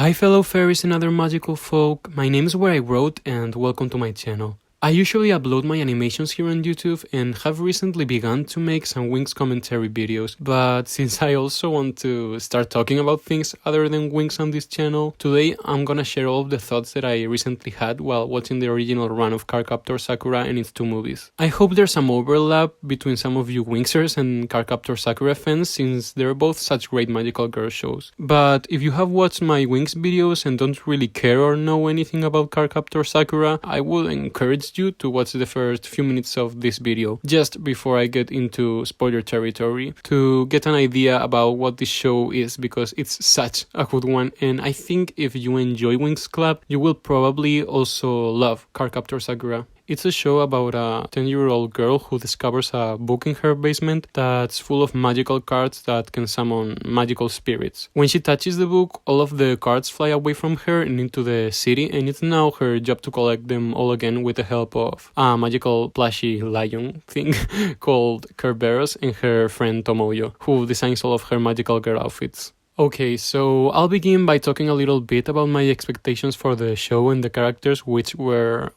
Hi fellow fairies and other magical folk, my name is Where I Wrote and welcome to my channel. I usually upload my animations here on YouTube and have recently begun to make some Wings commentary videos, but since I also want to start talking about things other than Wings on this channel, today I'm gonna share all of the thoughts that I recently had while watching the original run of Cardcaptor Sakura and its two movies. I hope there's some overlap between some of you Wingsers and Cardcaptor Sakura fans since they're both such great magical girl shows. But if you have watched my Wings videos and don't really care or know anything about Cardcaptor Sakura, I would encourage you to watch the first few minutes of this video, just before I get into spoiler territory, to get an idea about what this show is, because it's such a good one, and I think if you enjoy Wings Club, you will probably also love Cardcaptor Sakura. It's a show about a 10-year-old girl who discovers a book in her basement that's full of magical cards that can summon magical spirits. When she touches the book, all of the cards fly away from her and into the city, and it's now her job to collect them all again with the help of a magical plushy lion thing called Kerberos and her friend Tomoyo, who designs all of her magical girl outfits. Okay, so I'll begin by talking a little bit about my expectations for the show and the characters, which were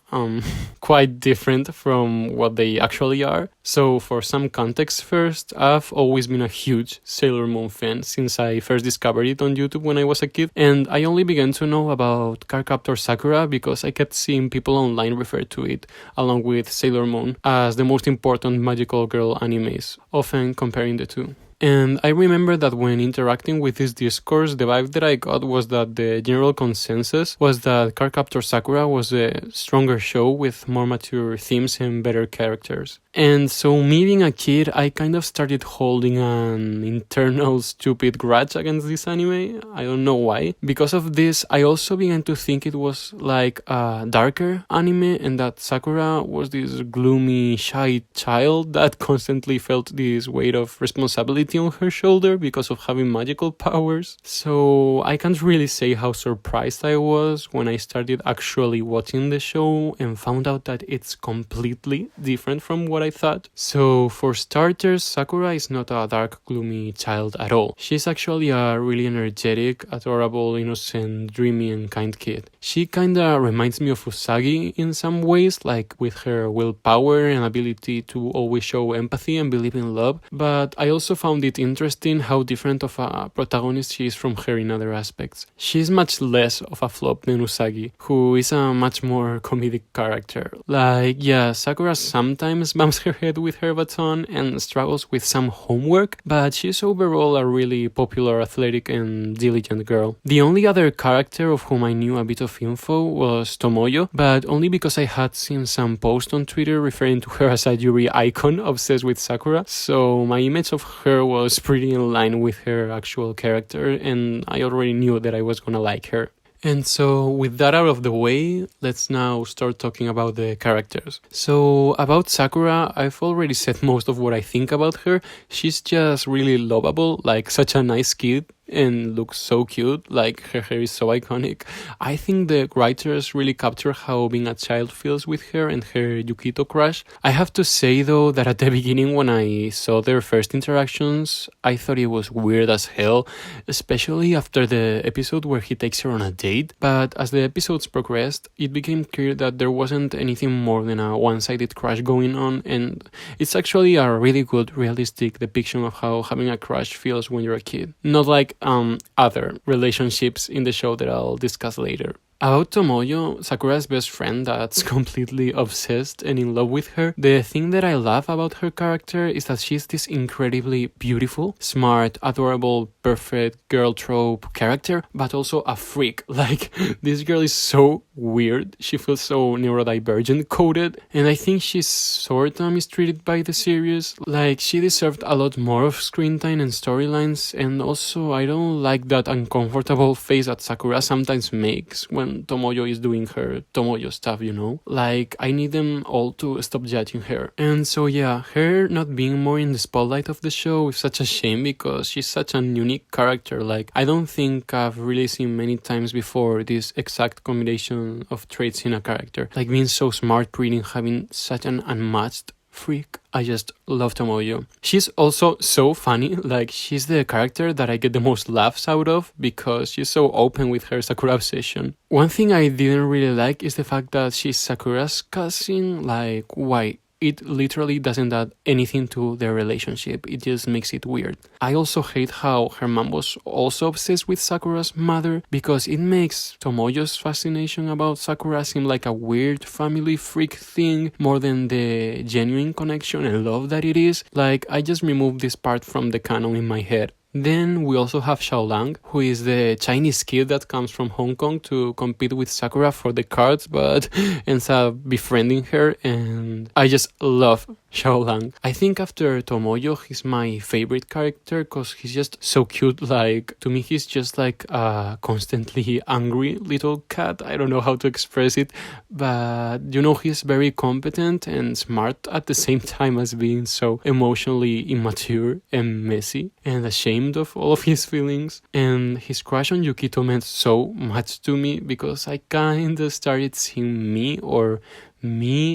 quite different from what they actually are. So for some context first, I've always been a huge Sailor Moon fan since I first discovered it on YouTube when I was a kid, and I only began to know about Cardcaptor Sakura because I kept seeing people online refer to it, along with Sailor Moon, as the most important magical girl animes, often comparing the two. And I remember that when interacting with this discourse, the vibe that I got was that the general consensus was that Cardcaptor Sakura was a stronger show with more mature themes and better characters. And so me being a kid, I kind of started holding an internal stupid grudge against this anime. I don't know why. Because of this, I also began to think it was like a darker anime and that Sakura was this gloomy, shy child that constantly felt this weight of responsibility on her shoulder because of having magical powers. So I can't really say how surprised I was when I started actually watching the show and found out that it's completely different from what I thought. So for starters, Sakura is not a dark, gloomy child at all. She's actually a really energetic, adorable, innocent, dreamy and kind kid. She kinda reminds me of Usagi in some ways, like with her willpower and ability to always show empathy and believe in love, but I also found it interesting how different of a protagonist she is from her in other aspects. She's much less of a flop than Usagi, who is a much more comedic character. Like, yeah, Sakura sometimes bumps her head with her baton and struggles with some homework, but she's overall a really popular, athletic and diligent girl. The only other character of whom I knew a bit of info was Tomoyo, but only because I had seen some post on Twitter referring to her as a Yuri icon obsessed with Sakura, so my image of her was pretty in line with her actual character, and I already knew that I was gonna like her. And so with that out of the way, let's now start talking about the characters. So about Sakura, I've already said most of what I think about her. She's just really lovable, like such a nice kid, and looks so cute, like her hair is so iconic. I think the writers really capture how being a child feels with her and her Yukito crush. I have to say though that at the beginning when I saw their first interactions, I thought it was weird as hell, especially after the episode where he takes her on a date. But as the episodes progressed, it became clear that there wasn't anything more than a one-sided crush going on, and it's actually a really good realistic depiction of how having a crush feels when you're a kid. Not like other relationships in the show that I'll discuss later. About Tomoyo, Sakura's best friend that's completely obsessed and in love with her, the thing that I love about her character is that she's this incredibly beautiful, smart, adorable, perfect girl trope character, but also a freak. Like, this girl is so weird, she feels so neurodivergent coded, and I think she's sorta mistreated by the series. Like, she deserved a lot more of screen time and storylines, and also I don't like that uncomfortable face that Sakura sometimes makes when Tomoyo is doing her Tomoyo stuff, Like, I need them all to stop judging her. And so yeah, her not being more in the spotlight of the show is such a shame because she's such a unique character. Like, I don't think I've really seen many times before this exact combination of traits in a character. Like being so smart, pretty, and having such an unmatched freak. I just love Tomoyo. She's also so funny, like she's the character that I get the most laughs out of because she's so open with her Sakura obsession. One thing I didn't really like is the fact that she's Sakura's cousin. Like, why? It literally doesn't add anything to their relationship. It just makes it weird. I also hate how her mom was also obsessed with Sakura's mother because it makes Tomoyo's fascination about Sakura seem like a weird family freak thing more than the genuine connection and love that it is. Like, I just removed this part from the canon in my head. Then we also have Xiaolang, who is the Chinese kid that comes from Hong Kong to compete with Sakura for the cards, but ends up befriending her, and I just love Xiaolang. I think after Tomoyo, he's my favorite character because he's just so cute. Like, to me, he's just like a constantly angry little cat. I don't know how to express it, but you know, he's very competent and smart at the same time as being so emotionally immature and messy and ashamed of all of his feelings. And his crush on Yukito meant so much to me because I kinda started seeing me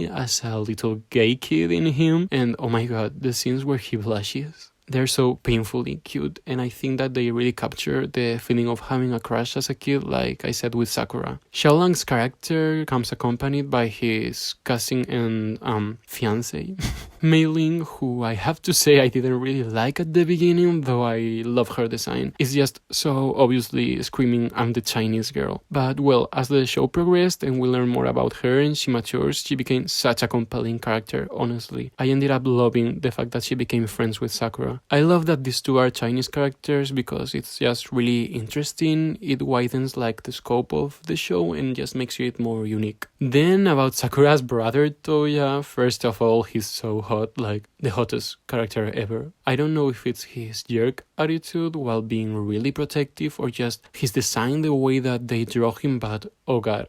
as a little gay kid in him, and oh my god, the scenes where he blushes, they're so painfully cute, and I think that they really capture the feeling of having a crush as a kid, like I said with Sakura. Xiaolang's character comes accompanied by his cousin and fiancé, Mei Ling, who I have to say I didn't really like at the beginning, though I love her design. It's just so obviously screaming, I'm the Chinese girl. But well, as the show progressed and we learned more about her and she matures, she became such a compelling character, honestly. I ended up loving the fact that she became friends with Sakura. I love that these two are Chinese characters because it's just really interesting. It widens like the scope of the show and just makes it more unique. Then about Sakura's brother Toya, first of all, he's so hot, like the hottest character ever. I don't know if it's his jerk attitude while being really protective or just his design, the way that they draw him, but oh god.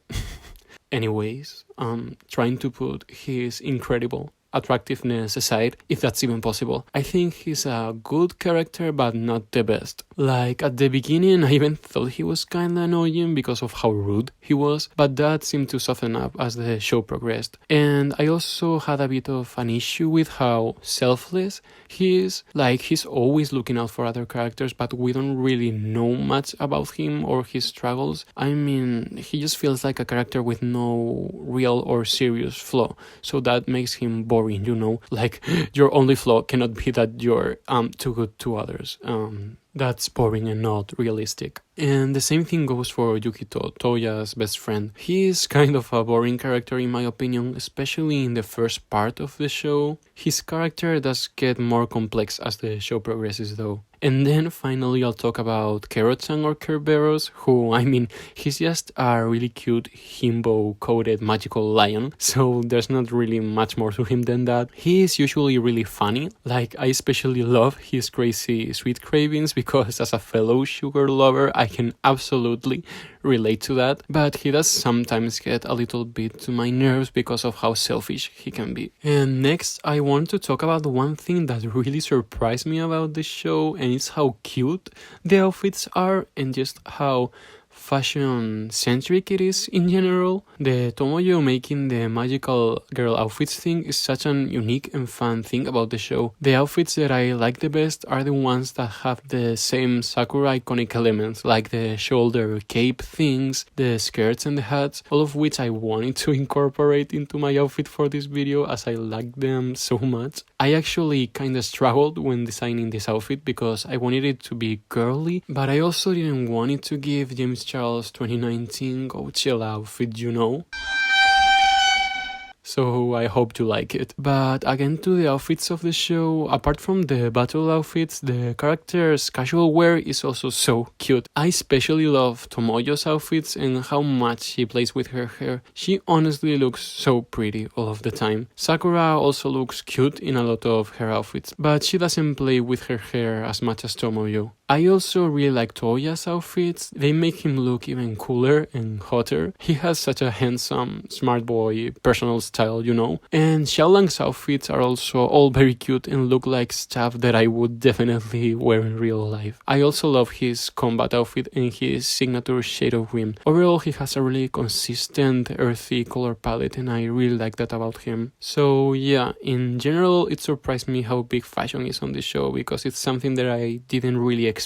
Anyways, trying to put his incredible attractiveness aside, if that's even possible, I think he's a good character but not the best. Like at the beginning I even thought he was kinda annoying because of how rude he was, but that seemed to soften up as the show progressed. And I also had a bit of an issue with how selfless he is. Like, he's always looking out for other characters, but we don't really know much about him or his struggles. I mean, he just feels like a character with no real or serious flaw, so that makes him boring, you know? Like, your only flaw cannot be that you're too good to others. That's boring and not realistic. And the same thing goes for Yukito, Toya's best friend. He is kind of a boring character in my opinion, especially in the first part of the show. His character does get more complex as the show progresses though. And then finally I'll talk about Carrot-san or Kerberos, who, I mean, he's just a really cute himbo-coated magical lion, so there's not really much more to him than that. He is usually really funny, like I especially love his crazy sweet cravings because as a fellow sugar lover I can absolutely relate to that, but he does sometimes get a little bit to my nerves because of how selfish he can be. And next I want to talk about one thing that really surprised me about the show, and it's how cute the outfits are and just how fashion centric it is in general. The Tomoyo making the magical girl outfits thing is such an unique and fun thing about the show. The outfits that I like the best are the ones that have the same Sakura iconic elements, like the shoulder cape things, the skirts and the hats, all of which I wanted to incorporate into my outfit for this video as I like them so much. I actually kinda struggled when designing this outfit because I wanted it to be girly, but I also didn't want it to give James Charles 2019 Go Chill outfit, you know? So I hope you like it. But again, to the outfits of the show, apart from the battle outfits, the character's casual wear is also so cute. I especially love Tomoyo's outfits and how much she plays with her hair. She honestly looks so pretty all of the time. Sakura also looks cute in a lot of her outfits, but she doesn't play with her hair as much as Tomoyo. I also really like Toya's outfits. They make him look even cooler and hotter. He has such a handsome, smart boy personal style, you know. And Xiaolang's outfits are also all very cute and look like stuff that I would definitely wear in real life. I also love his combat outfit and his signature shade of green. Overall, he has a really consistent, earthy color palette, and I really like that about him. So yeah, in general, it surprised me how big fashion is on the show, because it's something that I didn't really expect,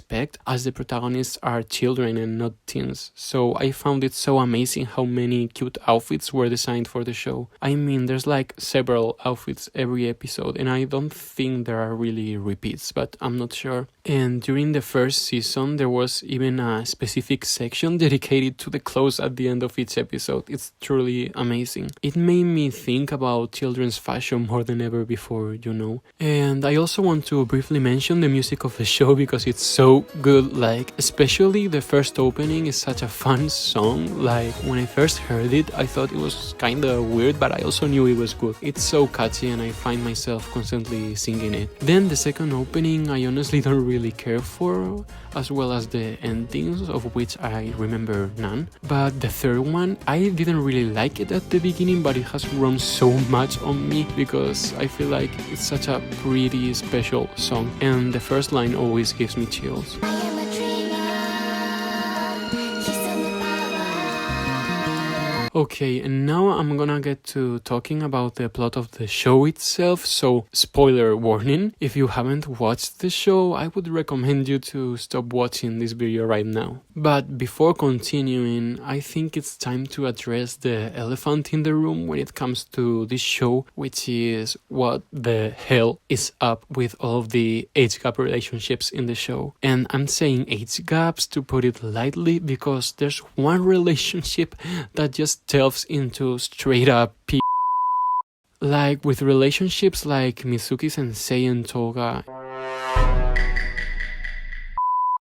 as the protagonists are children and not teens. So I found it so amazing how many cute outfits were designed for the show. I mean, there's like several outfits every episode, and I don't think there are really repeats, but I'm not sure. And during the first season, there was even a specific section dedicated to the clothes at the end of each episode. It's truly amazing. It made me think about children's fashion more than ever before, you know. And I also want to briefly mention the music of the show, because it's so good. Like, especially the first opening is such a fun song. Like, when I first heard it, I thought it was kinda weird, but I also knew it was good. It's so catchy and I find myself constantly singing it. Then the second opening I honestly don't really care for, as well as the endings, of which I remember none. But the third one, I didn't really like it at the beginning, but it has grown so much on me because I feel like it's such a pretty special song, and the first line always gives me chills. Okay, and now I'm gonna get to talking about the plot of the show itself, so spoiler warning. If you haven't watched the show, I would recommend you to stop watching this video right now. But before continuing, I think it's time to address the elephant in the room when it comes to this show, which is what the hell is up with all of the age gap relationships in the show. And I'm saying age gaps to put it lightly, because there's one relationship that just delves into straight up like with relationships like Mizuki Sensei and Toga,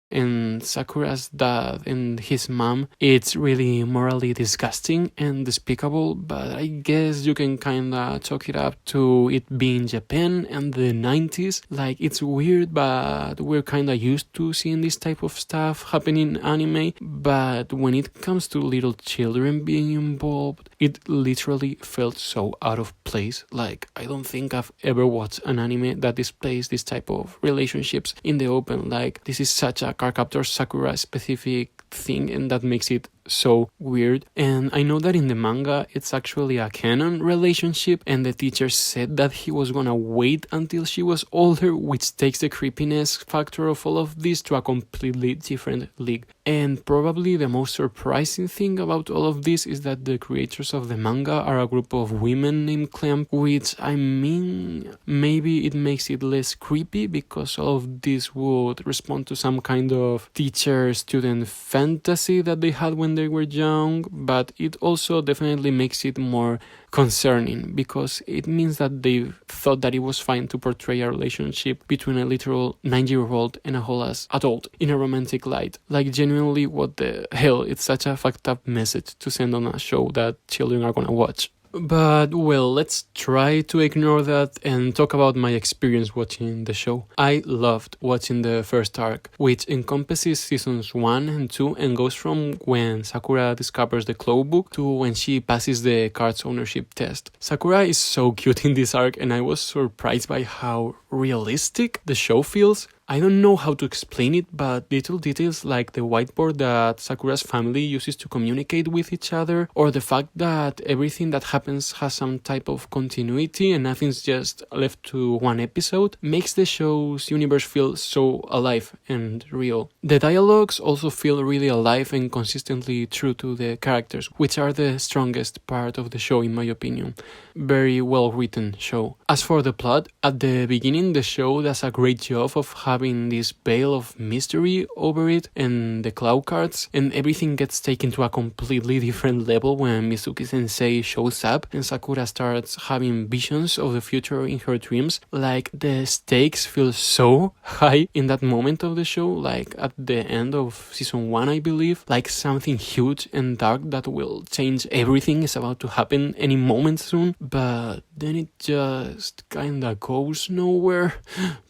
and Sakura's dad and his mom. It's really morally disgusting and despicable, but I guess you can kinda chalk it up to it being Japan and the 90s. Like, it's weird, but we're kinda used to seeing this type of stuff happen in anime. But when it comes to little children being involved, it literally felt so out of place. Like, I don't think I've ever watched an anime that displays this type of relationships in the open. Like, this is such a Cardcaptor Sakura specific thing, and that makes it so weird. And I know that in the manga it's actually a canon relationship, and the teacher said that he was gonna wait until she was older, which takes the creepiness factor of all of this to a completely different league. And probably the most surprising thing about all of this is that the creators of the manga are a group of women named Clamp, which, I mean, maybe it makes it less creepy because all of this would respond to some kind of teacher-student fantasy that they had when they were young, but it also definitely makes it more concerning, because it means that they thought that it was fine to portray a relationship between a literal 9-year-old and a whole ass adult in a romantic light. Like, genuinely, what the hell? It's such a fucked up message to send on a show that children are gonna watch. But, well, let's try to ignore that and talk about my experience watching the show. I loved watching the first arc, which encompasses seasons 1 and 2 and goes from when Sakura discovers the Clow book to when she passes the card's ownership test. Sakura is so cute in this arc, and I was surprised by how realistic the show feels. I don't know how to explain it, but little details like the whiteboard that Sakura's family uses to communicate with each other, or the fact that everything that happens has some type of continuity and nothing's just left to one episode, makes the show's universe feel so alive and real. The dialogues also feel really alive and consistently true to the characters, which are the strongest part of the show in my opinion. Very well written show. As for the plot, at the beginning the show does a great job of having this veil of mystery over it and the Clow Cards, and everything gets taken to a completely different level when Mizuki Sensei shows up and Sakura starts having visions of the future in her dreams. Like, the stakes feel so high in that moment of the show, like at the end of season 1 I believe, like something huge and dark that will change everything is about to happen any moment soon. But then it just kinda goes nowhere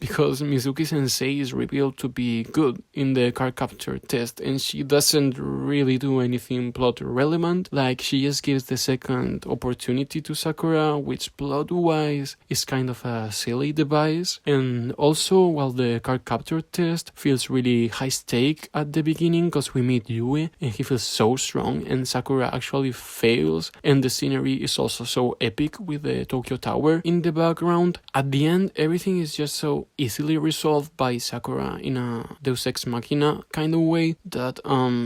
because Mizuki Sensei say is revealed to be good in the Cardcaptor test, and she doesn't really do anything plot relevant. Like, she just gives the second opportunity to Sakura, which plot-wise is kind of a silly device. And also, while the Cardcaptor test feels really high stake at the beginning because we meet Yue and he feels so strong and Sakura actually fails, and the scenery is also so epic with the Tokyo Tower in the background, at the end everything is just so easily resolved by Sakura in a Deus Ex Machina kind of way that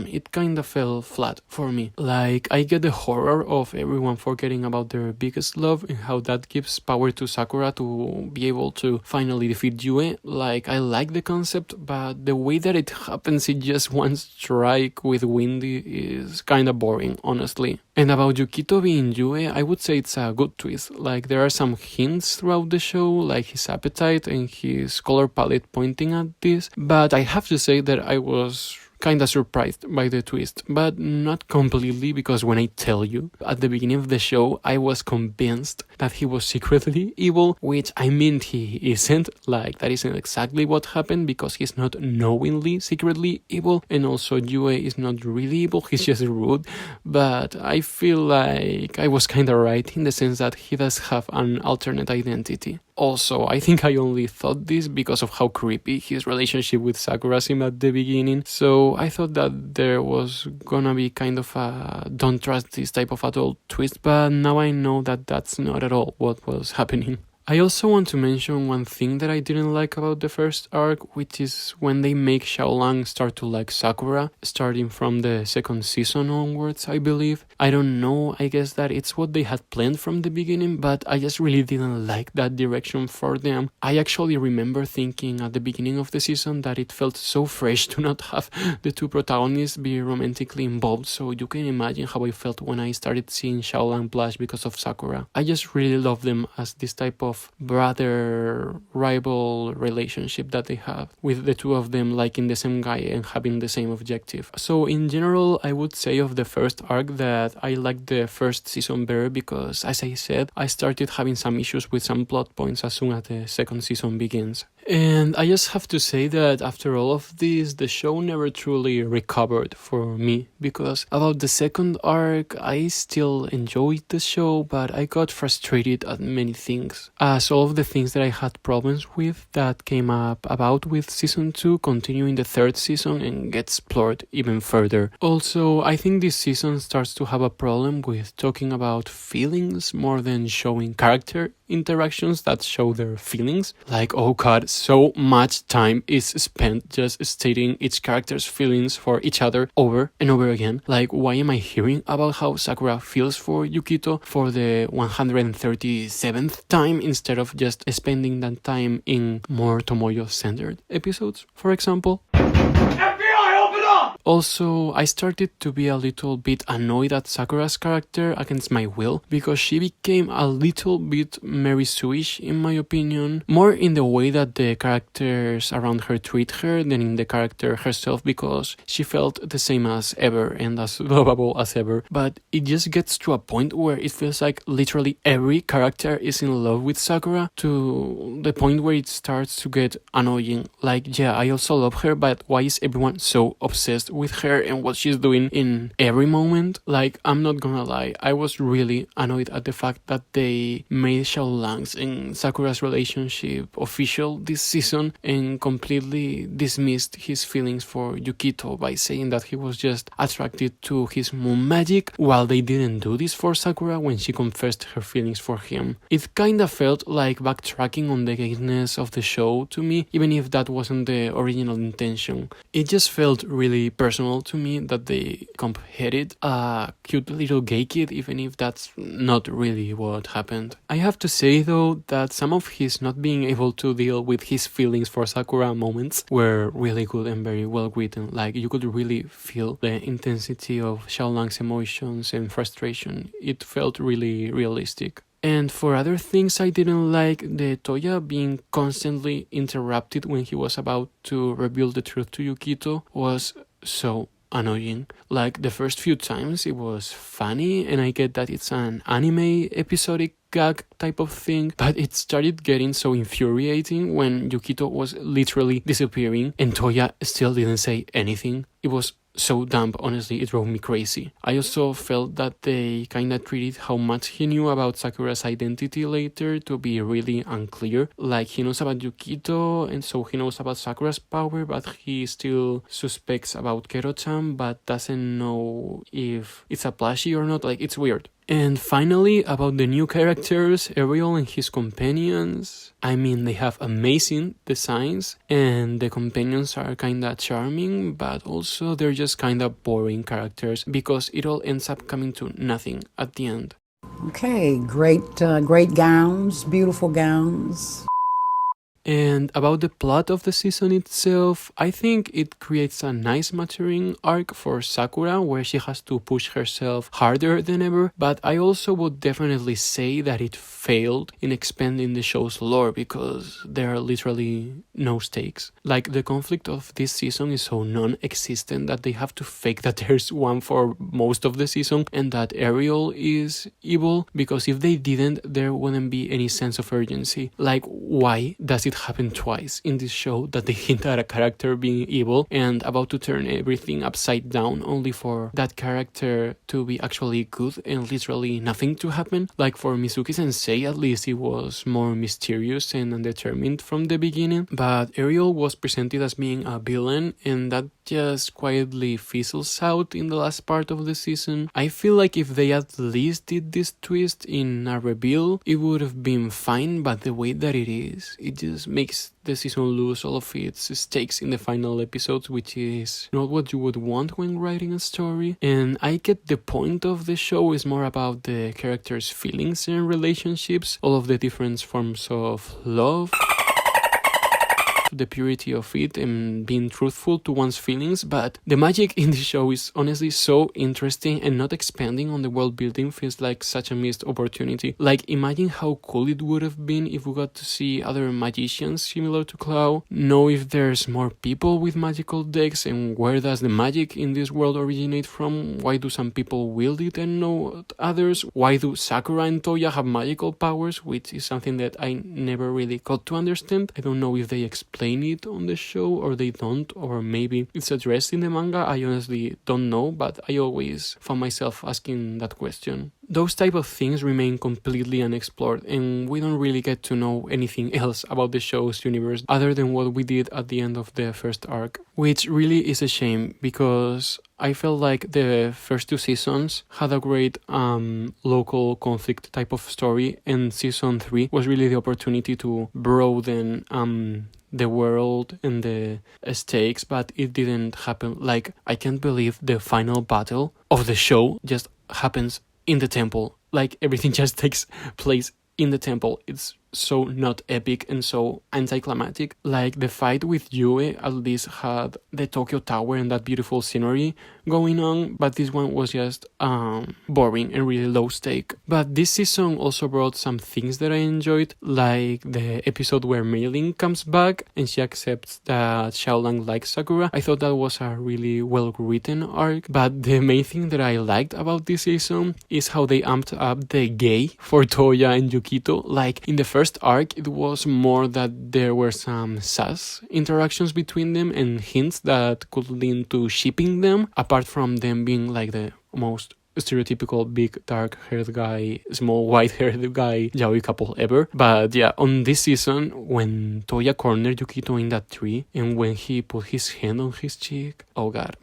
it kind of fell flat for me. Like, I get the horror of everyone forgetting about their biggest love and how that gives power to Sakura to be able to finally defeat Yue. Like, I like the concept, but the way that it happens in just one strike with Windy is kind of boring, honestly. And about Yukito being Yue, I would say it's a good twist. Like, there are some hints throughout the show, like his appetite and his color palette pointing at this, but I have to say that I was kinda surprised by the twist, but not completely, because when I tell you, at the beginning of the show, I was convinced that he was secretly evil, which I mean he isn't. Like, that isn't exactly what happened, because he's not knowingly secretly evil, and also Yue is not really evil, he's just rude, but I feel like I was kinda right in the sense that he does have an alternate identity. Also, I think I only thought this because of how creepy his relationship with Sakura seemed at the beginning, so I thought that there was gonna be kind of a don't trust this type of adult twist, but now I know that that's not at all what was happening. I also want to mention one thing that I didn't like about the first arc, which is when they make Xiaolang start to like Sakura, starting from the second season onwards, I believe. I don't know, I guess that it's what they had planned from the beginning, but I just really didn't like that direction for them. I actually remember thinking at the beginning of the season that it felt so fresh to not have the two protagonists be romantically involved, so you can imagine how I felt when I started seeing Xiaolang blush because of Sakura. I just really love them as this type of brother-rival relationship that they have, with the two of them liking the same guy and having the same objective. So in general, I would say of the first arc that I liked the first season better because, as I said, I started having some issues with some plot points as soon as the second season begins. And I just have to say that after all of this, the show never truly recovered for me, because about the second arc, I still enjoyed the show, but I got frustrated at many things, as all of the things that I had problems with that came up about with season 2 continue in the third season and get explored even further. Also, I think this season starts to have a problem with talking about feelings more than showing character interactions that show their feelings. Like, oh god, so much time is spent just stating each character's feelings for each other over and over again. Like, why am I hearing about how Sakura feels for Yukito for the 137th time instead of just spending that time in more Tomoyo-centered episodes, for example? Also, I started to be a little bit annoyed at Sakura's character against my will, because she became a little bit Mary Sue-ish in my opinion, more in the way that the characters around her treat her than in the character herself, because she felt the same as ever and as lovable as ever, but it just gets to a point where it feels like literally every character is in love with Sakura, to the point where it starts to get annoying. Like, yeah, I also love her, but why is everyone so obsessed with her and what she's doing in every moment? Like, I'm not gonna lie, I was really annoyed at the fact that they made Xiaolang's and Sakura's relationship official this season and completely dismissed his feelings for Yukito by saying that he was just attracted to his moon magic, while they didn't do this for Sakura when she confessed her feelings for him. It kinda felt like backtracking on the gayness of the show to me, even if that wasn't the original intention. It just felt really personal to me that they comp-headed a cute little gay kid, even if that's not really what happened. I have to say though that some of his not being able to deal with his feelings for Sakura moments were really good and very well written. Like, you could really feel the intensity of Xiaolang's emotions and frustration. It felt really realistic. And for other things I didn't like, the Toya being constantly interrupted when he was about to reveal the truth to Yukito was so annoying. Like the first few times it was funny, and I get that it's an anime episodic gag type of thing, but it started getting so infuriating when Yukito was literally disappearing and Toya still didn't say anything. It was so dumb, honestly, it drove me crazy. I also felt that they kinda treated how much he knew about Sakura's identity later to be really unclear. Like, he knows about Yukito, and so he knows about Sakura's power, but he still suspects about Kero-chan, but doesn't know if it's a plushie or not. Like, it's weird. And finally, about the new characters, Ariel and his companions. I mean, they have amazing designs, and the companions are kinda charming, but also they're just kinda boring characters because it all ends up coming to nothing at the end. Okay, great gowns, beautiful gowns. And about the plot of the season itself, I think it creates a nice maturing arc for Sakura where she has to push herself harder than ever, but I also would definitely say that it failed in expanding the show's lore because there are literally no stakes. Like, the conflict of this season is so non-existent that they have to fake that there's one for most of the season and that Ariel is evil, because if they didn't, there wouldn't be any sense of urgency. Like, why does it happen twice in this show that they hint at a character being evil and about to turn everything upside down only for that character to be actually good and literally nothing to happen? Like, for Mizuki Sensei, at least it was more mysterious and undetermined from the beginning, but Ariel was presented as being a villain, and that just quietly fizzles out in the last part of the season. I feel like if they at least did this twist in a reveal, it would have been fine, but the way that it is, it just makes the season lose all of its stakes in the final episodes, which is not what you would want when writing a story. And I get the point of the show is more about the characters' feelings and relationships, all of the different forms of love, the purity of it, and being truthful to one's feelings, but the magic in the show is honestly so interesting, and not expanding on the world building feels like such a missed opportunity. Like, imagine how cool it would have been if we got to see other magicians similar to Clow, know if there's more people with magical decks, and where does the magic in this world originate from? Why do some people wield it and not others? Why do Sakura and Toya have magical powers, which is something that I never really got to understand. I don't know if they explain it on the show or they don't, or maybe it's addressed in the manga. I honestly don't know, but I always found myself asking that question. Those type of things remain completely unexplored, and we don't really get to know anything else about the show's universe other than what we did at the end of the first arc, which really is a shame because I felt like the first two seasons had a great local conflict type of story, and season 3 was really the opportunity to broaden the world and the stakes, but it didn't happen. Like, I can't believe the final battle of the show just happens in the temple. Like, everything just takes place in the temple. It's so not epic and so anticlimactic. Like, the fight with Yue at least had the Tokyo Tower and that beautiful scenery going on, but this one was just boring and really low stake. But this season also brought some things that I enjoyed, like the episode where Meilin comes back and she accepts that Xiaolang likes Sakura. I thought that was a really well written arc, but the main thing that I liked about this season is how they amped up the gay for Toya and Yukito. Like, in the first arc, it was more that there were some sass interactions between them and hints that could lead to shipping them, apart from them being like the most stereotypical big dark-haired guy, small white-haired guy yaoi couple ever. But yeah, on this season, when Toya cornered Yukito in that tree and when he put his hand on his cheek, oh god.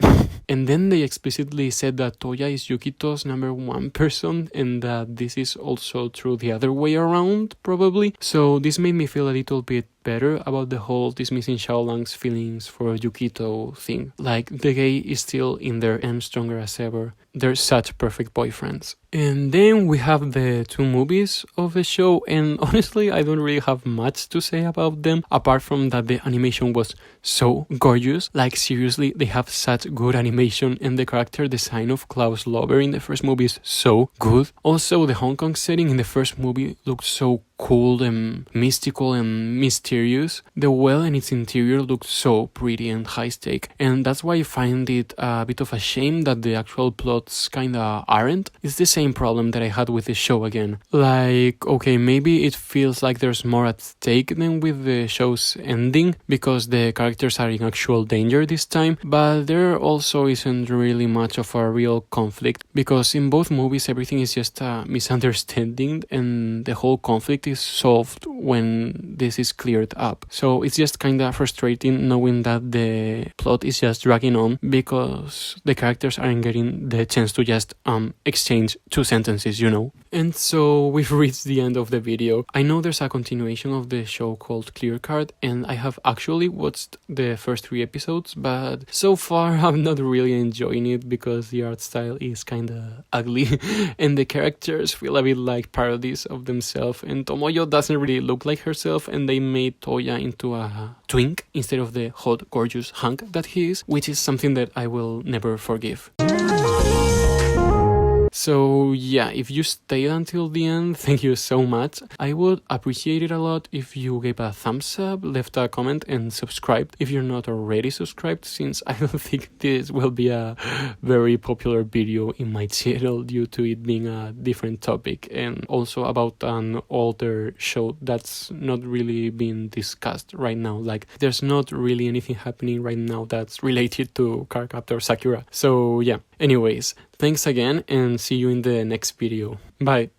And then they explicitly said that Toya is Yukito's number one person and that this is also true the other way around, probably. So this made me feel a little bit better about the whole dismissing Xiaolang's feelings for Yukito thing. Like, the gay is still in there and stronger as ever. They're such perfect boyfriends. And then we have the two movies of the show, and honestly I don't really have much to say about them apart from that the animation was so gorgeous. Like, seriously, they have such good animation, and the character design of Clow's lover in the first movie is so good. Also, the Hong Kong setting in the first movie looked so cool and mystical and mysterious. The well and its interior looked so pretty and high-stake, and that's why I find it a bit of a shame that the actual plots kinda aren't. It's the same problem that I had with the show again. Like, okay, maybe it feels like there's more at stake than with the show's ending, because the characters are in actual danger this time, but there also isn't really much of a real conflict, because in both movies everything is just a misunderstanding, and the whole conflict is solved when this is cleared up. So it's just kinda frustrating knowing that the plot is just dragging on because the characters aren't getting the chance to just exchange two sentences, you know? And so we've reached the end of the video. I know there's a continuation of the show called Clear Card, and I have actually watched the first 3 episodes, but so far I'm not really enjoying it because the art style is kinda ugly and the characters feel a bit like parodies of themselves, and Tomoyo doesn't really look like herself, and they made Toya into a twink instead of the hot, gorgeous hunk that he is, which is something that I will never forgive. So yeah, if you stayed until the end, thank you so much. I would appreciate it a lot if you gave a thumbs up, left a comment, and subscribed if you're not already subscribed, since I don't think this will be a very popular video in my channel due to it being a different topic and also about an older show that's not really being discussed right now. Like, there's not really anything happening right now that's related to Cardcaptor Sakura. So yeah, anyways, thanks again and see you in the next video. Bye!